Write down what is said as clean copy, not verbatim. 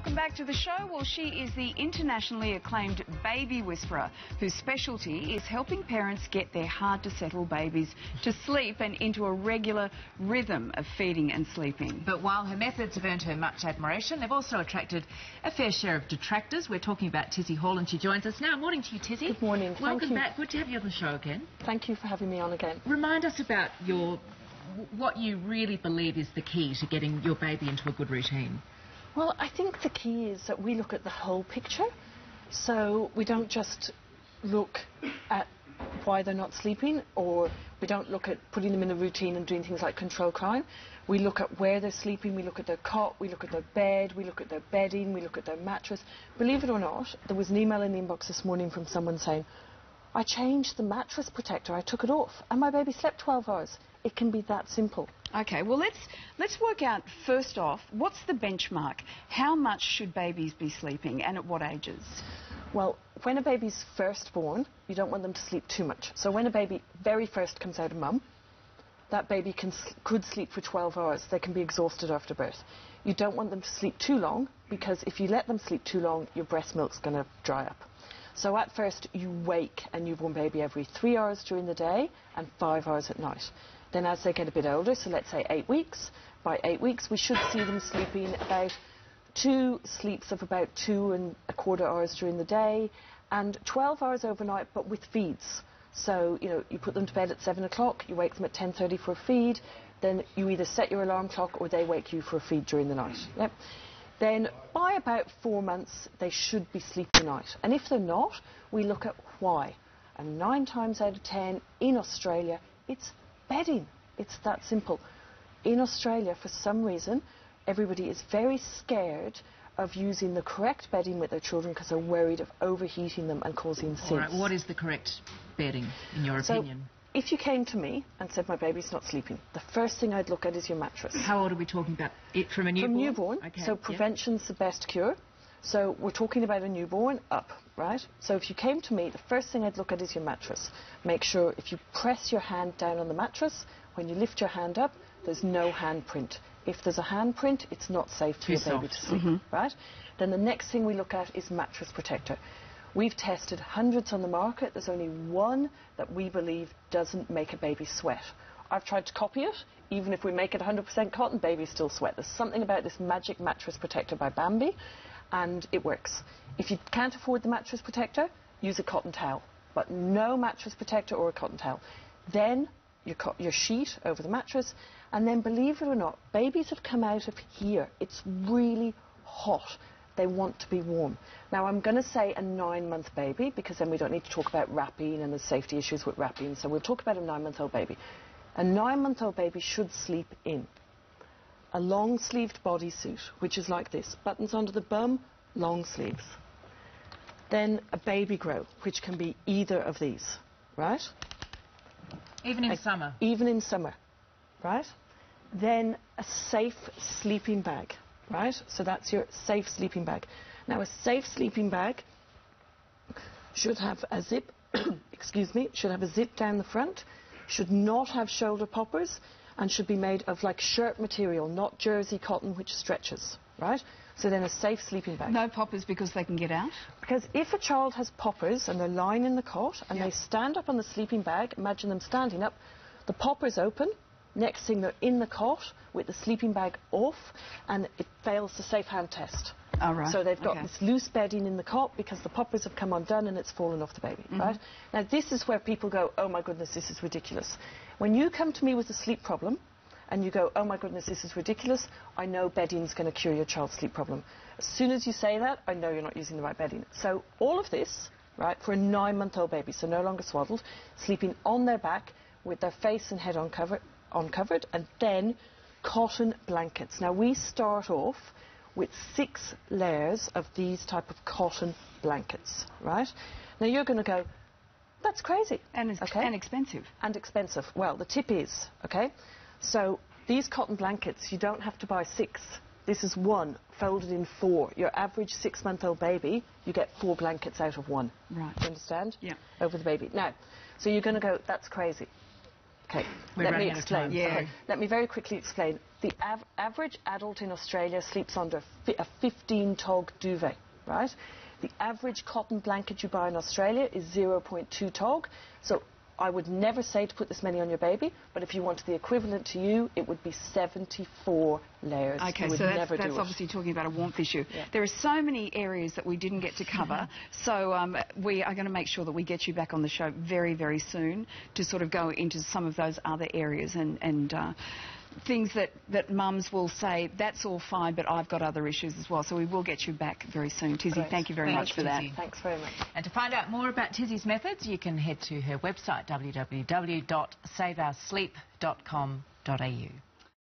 welcome back to the show. Well, she is the internationally acclaimed baby whisperer, whose specialty is helping parents get their hard-to-settle babies to sleep and into a regular rhythm of feeding and sleeping. But while her methods have earned her much admiration, they've also attracted a fair share of detractors. We're talking about Tizzy Hall, and she joins us now. Morning to you, Tizzy. Good morning. Welcome back. Good to have you on the show again. Thank you for having me on again. Remind us about what you really believe is the key to getting your baby into a good routine. Well, I think the key is that we look at the whole picture. So we don't just look at why they're not sleeping, or we don't look at putting them in a routine and doing things like control crime. We look at where they're sleeping, we look at their cot, we look at their bed, we look at their bedding, we look at their mattress. Believe it or not, there was an email in the inbox this morning from someone saying, I changed the mattress protector, I took it off, and my baby slept 12 hours. It can be that simple. OK, well, let's work out, first off, what's the benchmark? How much should babies be sleeping, and at what ages? Well, when a baby's first born, you don't want them to sleep too much. So when a baby very first comes out of mum, that baby could sleep for 12 hours. They can be exhausted after birth. You don't want them to sleep too long, because if you let them sleep too long, your breast milk's going to dry up. So at first, you wake a newborn baby every 3 hours during the day and 5 hours at night. Then as they get a bit older, so let's say 8 weeks, by 8 weeks we should see them sleeping about 2 sleeps of about 2¼ hours during the day and 12 hours overnight, but with feeds. So, you know, you put them to bed at 7 o'clock, you wake them at 10:30 for a feed, then you either set your alarm clock or they wake you for a feed during the night. Yep. Then by about 4 months, they should be sleeping night. And if they're not, we look at why. And 9 times out of 10 in Australia, it's bedding. It's that simple. In Australia, for some reason, everybody is very scared of using the correct bedding with their children because they're worried of overheating them and causing SIDS. All right, what is the correct bedding, in your opinion? If you came to me and said, my baby's not sleeping, the first thing I'd look at is your mattress. How old are we talking about? It from a newborn? From newborn. Okay, so prevention's the best cure. So we're talking about a newborn up, right? So if you came to me, the first thing I'd look at is your mattress. Make sure if you press your hand down on the mattress, when you lift your hand up, there's no handprint. If there's a handprint, it's not safe for your baby to sleep, right? Then the next thing we look at is mattress protector. We've tested hundreds on the market. There's only one that we believe doesn't make a baby sweat. I've tried to copy it. Even if we make it 100% cotton, babies still sweat. There's something about this magic mattress protector by Bambi, and it works. If you can't afford the mattress protector, use a cotton towel, but no mattress protector or a cotton towel. Then your sheet over the mattress, and then believe it or not, babies have come out of here. It's really hot. They want to be warm. Now, I'm going to say a 9-month baby, because then we don't need to talk about wrapping and the safety issues with wrapping, so we'll talk about a 9-month-old baby. A 9-month-old baby should sleep in a long-sleeved bodysuit, which is like this. Buttons under the bum, long sleeves. Then a baby grow, which can be either of these, right? Even in summer? Even in summer, right? Then a safe sleeping bag, right? So that's your safe sleeping bag. Now, a safe sleeping bag should have a zip, excuse me, should have a zip down the front, should not have shoulder poppers, and should be made of like shirt material, not jersey cotton, which stretches, right? So then a safe sleeping bag. No poppers because they can get out? Because if a child has poppers and they're lying in the cot and they stand up on the sleeping bag, imagine them standing up, the popper's open, next thing they're in the cot with the sleeping bag off, and it fails the safe hand test. Oh, right. So they've got this loose bedding in the cot because the poppers have come undone and it's fallen off the baby, right? Now, this is where people go, oh, my goodness, this is ridiculous. When you come to me with a sleep problem and you go, oh, my goodness, this is ridiculous, I know bedding's going to cure your child's sleep problem. As soon as you say that, I know you're not using the right bedding. So all of this, right, for a 9-month-old baby, so no longer swaddled, sleeping on their back with their face and head uncovered, and then cotton blankets. Now, we start off with 6 layers of these type of cotton blankets, right? Now, you're going to go, that's crazy. And expensive. And expensive. Well, the tip is, okay, so these cotton blankets, you don't have to buy 6. This is 1 folded in 4. Your average 6-month-old baby, you get 4 blankets out of 1. Right. Do you understand? Yeah. Over the baby. Now, so you're going to go, that's crazy. Okay, We're let me running out of explain. time. Yeah. Okay, let me very quickly explain. The average adult in Australia sleeps under a 15-tog duvet, right? The average cotton blanket you buy in Australia is 0.2 tog. So I would never say to put this many on your baby, but if you wanted the equivalent to you, it would be 74 layers. Okay, You would so never that's do it. obviously talking about a warmth issue. Yeah. There are so many areas that we didn't get to cover, so we are going to make sure that we get you back on the show very, very soon to sort of go into some of those other areas and things that mums will say, that's all fine, but I've got other issues as well. So we will get you back very soon. Tizzy, Great. thank you very Thanks, much for that. Tizzy. Thanks very much. And to find out more about Tizzy's methods, you can head to her website, www.saveoursleep.com.au.